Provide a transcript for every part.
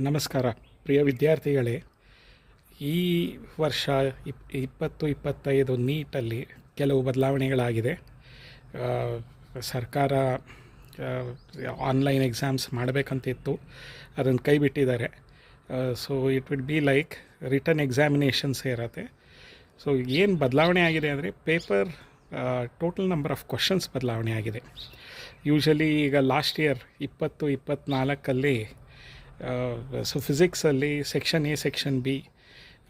ನಮಸ್ಕಾರ ಪ್ರಿಯ ವಿದ್ಯಾರ್ಥಿಗಳೇ. ಈ ವರ್ಷ 2025 ನೀಟಲ್ಲಿ ಕೆಲವು ಬದಲಾವಣೆಗಳಾಗಿದೆ. ಸರ್ಕಾರ ಆನ್ಲೈನ್ ಎಕ್ಸಾಮ್ಸ್ ಮಾಡಬೇಕಂತಿತ್ತು, ಅದನ್ನು ಕೈ ಬಿಟ್ಟಿದ್ದಾರೆ. So it will be like written examinations ಇರುತ್ತೆ. ಸೊ ಏನು ಬದಲಾವಣೆ ಆಗಿದೆ ಅಂದರೆ paper total number of questions ಬದಲಾವಣೆ ಆಗಿದೆ. ಯೂಶಲಿ ಈಗ ಲಾಸ್ಟ್ ಇಯರ್ 2024 ಸೊ ಫಿಸಿಕ್ಸಲ್ಲಿ section A section B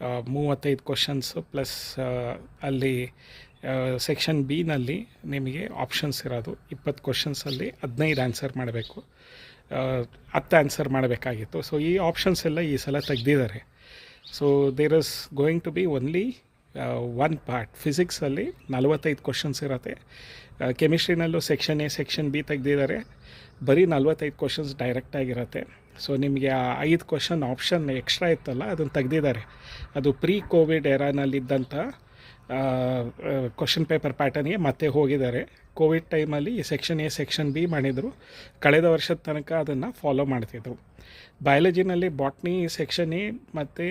35 questions plus ಅಲ್ಲಿ ಸೆಕ್ಷನ್ ಬಿನಲ್ಲಿ ನಿಮಗೆ ಆಪ್ಷನ್ಸ್ ಇರೋದು 20 ಕ್ವಶನ್ಸಲ್ಲಿ 15 ಆನ್ಸರ್ ಮಾಡಬೇಕು, 10 ಆನ್ಸರ್ ಮಾಡಬೇಕಾಗಿತ್ತು. ಸೊ ಈ ಆಪ್ಷನ್ಸ್ ಎಲ್ಲ ಈ ಸಲ ತೆಗೆದಿದ್ದಾರೆ. So there is going to be only one part. ಫಿಸಿಕ್ಸಲ್ಲಿ 45 ಕ್ವಶನ್ಸ್ ಇರುತ್ತೆ. ಕೆಮಿಸ್ಟ್ರಿನಲ್ಲೂ ಸೆಕ್ಷನ್ ಎ ಸೆಕ್ಷನ್ ಬಿ ತೆಗೆದಿದ್ದಾರೆ, ಬರೀ 45 ಕ್ವಶನ್ಸ್ ಡೈರೆಕ್ಟಾಗಿರುತ್ತೆ. ಸೊ ನಿಮಗೆ ಆ 5 ಕ್ವಶನ್ ಆಪ್ಷನ್ ಎಕ್ಸ್ಟ್ರಾ ಇತ್ತಲ್ಲ, ಅದನ್ನು ತೆಗೆದಿದ್ದಾರೆ. ಅದು ಪ್ರೀ ಕೋವಿಡ್ ಎರಾನಲ್ಲಿದ್ದಂಥ ಕ್ವಶನ್ ಪೇಪರ್ ಪ್ಯಾಟರ್ನ್ಗೆ ಮತ್ತೆ ಹೋಗಿದ್ದಾರೆ. ಕೋವಿಡ್ ಟೈಮಲ್ಲಿ ಸೆಕ್ಷನ್ ಎ ಸೆಕ್ಷನ್ ಬಿ ಮಾಡಿದರು, ಕಳೆದ ವರ್ಷದ ತನಕ ಅದನ್ನು ಫಾಲೋ ಮಾಡ್ತಿದ್ರು. ಬಯಾಲಜಿನಲ್ಲಿ ಬಾಟ್ನಿ ಸೆಕ್ಷನ್ ಎ ಮತ್ತು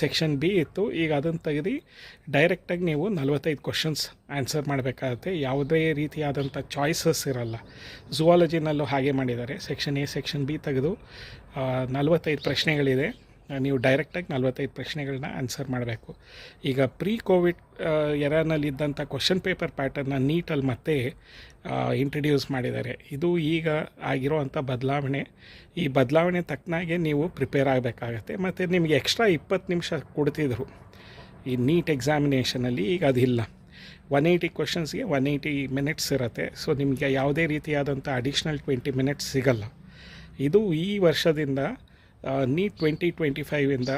ಸೆಕ್ಷನ್ ಬಿ ಇತ್ತು. ಈಗ ಅದನ್ನು ತೆಗೆದು ಡೈರೆಕ್ಟಾಗಿ ನೀವು 45 ಕ್ವಶನ್ಸ್ ಆನ್ಸರ್ ಮಾಡಬೇಕಾಗುತ್ತೆ. ಯಾವುದೇ ರೀತಿಯಾದಂಥ ಚಾಯ್ಸಸ್ ಇರಲ್ಲ. ಝುವಾಲಜಿನಲ್ಲೂ ಹಾಗೆ ಮಾಡಿದ್ದಾರೆ. ಸೆಕ್ಷನ್ ಎ ಸೆಕ್ಷನ್ ಬಿ ತೆಗೆದು 45 ಪ್ರಶ್ನೆಗಳಿದೆ, ನೀವು ಡೈರೆಕ್ಟಾಗಿ 45 ಪ್ರಶ್ನೆಗಳನ್ನ ಆನ್ಸರ್ ಮಾಡಬೇಕು. ಈಗ ಪ್ರೀ ಕೋವಿಡ್ ಎರಾನಲ್ಲಿದ್ದಂಥ ಕ್ವಶನ್ ಪೇಪರ್ ಪ್ಯಾಟರ್ನ ನೀಟಲ್ಲಿ ಮತ್ತೆ ಇಂಟ್ರಡ್ಯೂಸ್ ಮಾಡಿದ್ದಾರೆ. ಇದು ಈಗ ಆಗಿರೋವಂಥ ಬದಲಾವಣೆ. ಈ ಬದಲಾವಣೆ ತಕ್ಕನಾಗೆ ನೀವು ಪ್ರಿಪೇರ್ ಆಗಬೇಕಾಗತ್ತೆ. ಮತ್ತು ನಿಮಗೆ ಎಕ್ಸ್ಟ್ರಾ 20 ನಿಮಿಷ ಕೊಡ್ತಿದ್ರು ಈ ನೀಟ್ ಎಕ್ಸಾಮಿನೇಷನಲ್ಲಿ. ಈಗ ಅದಿಲ್ಲ. 180 ಕ್ವಶನ್ಸ್ಗೆ 180 ಮಿನಿಟ್ಸ್ ಇರುತ್ತೆ. ಸೊ ನಿಮಗೆ ಯಾವುದೇ ರೀತಿಯಾದಂಥ ಅಡಿಷ್ನಲ್ 20 ಮಿನಿಟ್ಸ್ ಸಿಗಲ್ಲ. ಇದು ಈ ವರ್ಷದಿಂದ ನೀಟ್ 2025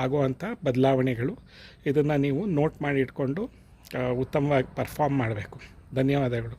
ಆಗುವಂಥ ಬದಲಾವಣೆಗಳು. ಇದನ್ನು ನೀವು ನೋಟ್ ಮಾಡಿ ಇಟ್ಕೊಂಡು ಉತ್ತಮವಾಗಿ ಪರ್ಫಾರ್ಮ್ ಮಾಡಬೇಕು. ಧನ್ಯವಾದಗಳು.